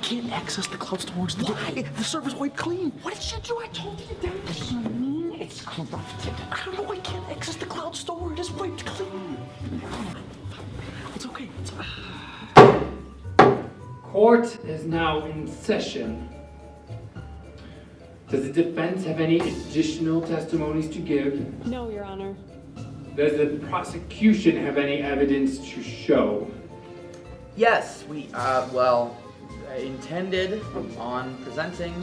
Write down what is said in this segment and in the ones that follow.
can't access the cloud storage. The server's wiped clean. What did you do? I told you to download it. It's corrupted. I don't know. I can't access the cloud storage. It's wiped clean. It's okay. It's okay. Court is now in session. Does the defense have any additional testimonies to give? No, Your Honor. Does the prosecution have any evidence to show? Yes, we, intended on presenting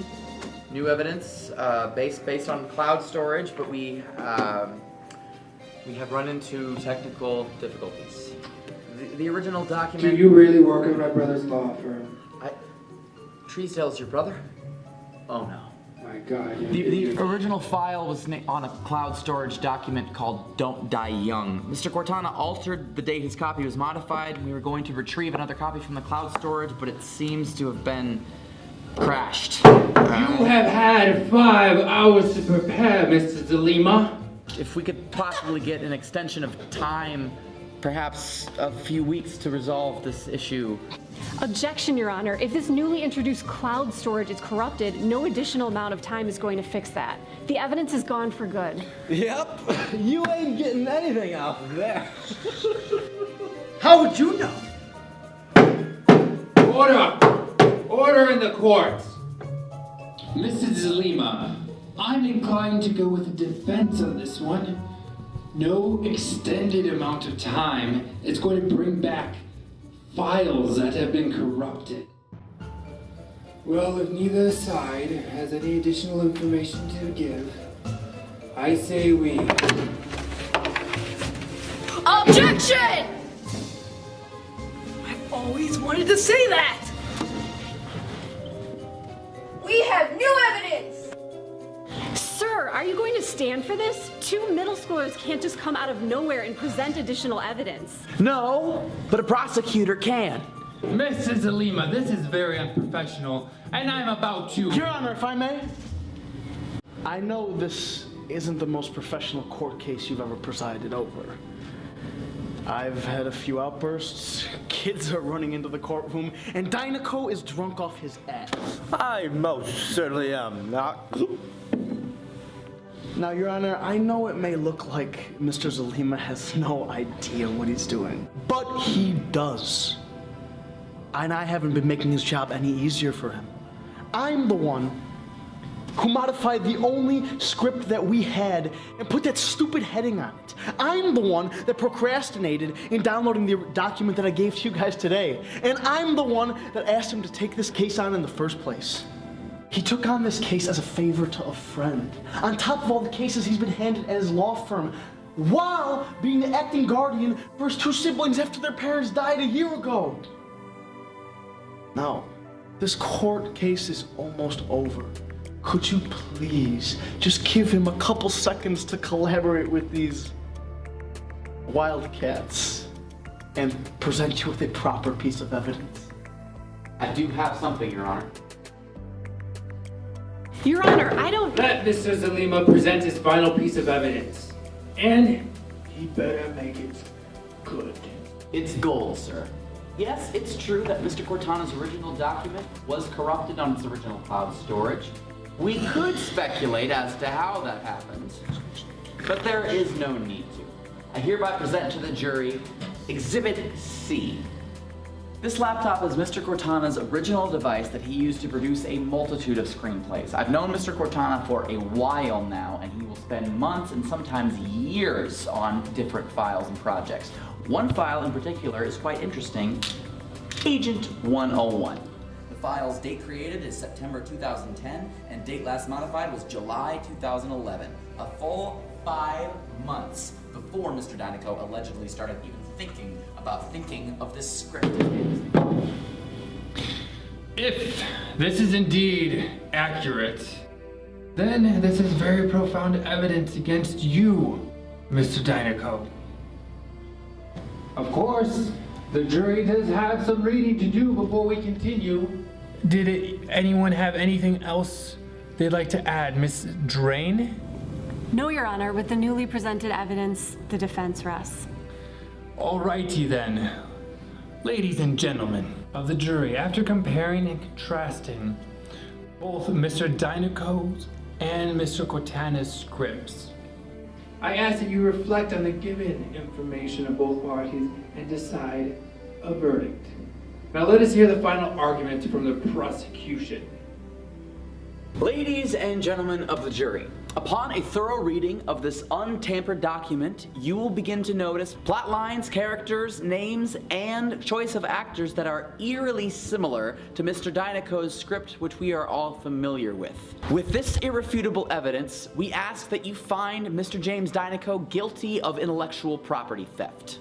new evidence based on cloud storage, but we have run into technical difficulties. The original document... Do you really work at my brother's law firm? Treesdale's your brother? Oh no. My God. The original file was on a cloud storage document called Don't Die Young. Mr. Cortana altered the date his copy was modified. We were going to retrieve another copy from the cloud storage, but it seems to have been crashed. You have had 5 hours to prepare, Mr. Zalema. If we could possibly get an extension of time, perhaps a few weeks to resolve this issue. Objection, Your Honor. If this newly introduced cloud storage is corrupted, no additional amount of time is going to fix that. The evidence is gone for good. Yep. You ain't getting anything out of there. How would you know? Order! Order in the court! Mrs. Zalema, I'm inclined to go with the defense on this one. No extended amount of time is going to bring back files that have been corrupted. Well, if neither side has any additional information to give, I say we... Objection! I've always wanted to say that! We have new evidence! Sir, are you going to stand for this? 2 middle schoolers can't just come out of nowhere and present additional evidence. No, but a prosecutor can. Mrs. Zalema, this is very unprofessional, and I'm about to... Your Honor, if I may. I know this isn't the most professional court case you've ever presided over. I've had a few outbursts, kids are running into the courtroom, and Dynaco is drunk off his ass. I most certainly am not. Now, Your Honor, I know it may look like Mr. Zalema has no idea what he's doing, but he does. And I haven't been making his job any easier for him. I'm the one who modified the only script that we had and put that stupid heading on it. I'm the one that procrastinated in downloading the document that I gave to you guys today. And I'm the one that asked him to take this case on in the first place. He took on this case as a favor to a friend, on top of all the cases he's been handed at his law firm, while being the acting guardian for his 2 siblings after their parents died a year ago. Now, this court case is almost over. Could you please just give him a couple seconds to collaborate with these wildcats and present you with a proper piece of evidence? I do have something, Your Honor. Your Honor, I don't... Let Mr. Zalema present his final piece of evidence. And he better make it good. It's gold, sir. Yes, it's true that Mr. Cortana's original document was corrupted on its original cloud storage. We could speculate as to how that happened, but there is no need to. I hereby present to the jury Exhibit C. This laptop is Mr. Cortana's original device that he used to produce a multitude of screenplays. I've known Mr. Cortana for a while now, and he will spend months and sometimes years on different files and projects. One file in particular is quite interesting, Agent 101. The file's date created is September 2010, and date last modified was July 2011. A full 5 months before Mr. Dynaco allegedly started even thinking of this script. If this is indeed accurate, then this is very profound evidence against you, Mr. Dynaco. Of course, the jury does have some reading to do before we continue. Did anyone have anything else they'd like to add? Miss Drain? No, Your Honor. With the newly presented evidence, the defense rests. Alrighty then. Ladies and gentlemen, of the jury, after comparing and contrasting both Mr. Dynaco's and Mr. Cortana's scripts, I ask that you reflect on the given information of both parties and decide a verdict. Now let us hear the final argument from the prosecution. Ladies and gentlemen of the jury, upon a thorough reading of this untampered document, you will begin to notice plot lines, characters, names, and choice of actors that are eerily similar to Mr. Dynaco's script, which we are all familiar with. With this irrefutable evidence, we ask that you find Mr. James Dynaco guilty of intellectual property theft.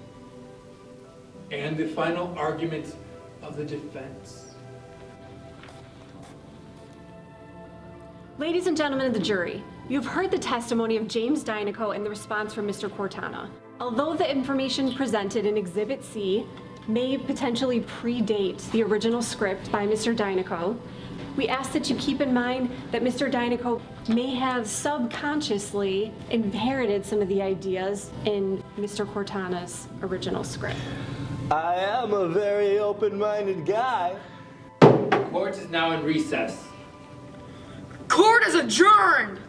And the final argument of the defense. Ladies and gentlemen of the jury, you have heard the testimony of James Dynaco and the response from Mr. Cortana. Although the information presented in Exhibit C may potentially predate the original script by Mr. Dynaco, we ask that you keep in mind that Mr. Dynaco may have subconsciously inherited some of the ideas in Mr. Cortana's original script. I am a very open-minded guy. Court is now in recess. Court is adjourned!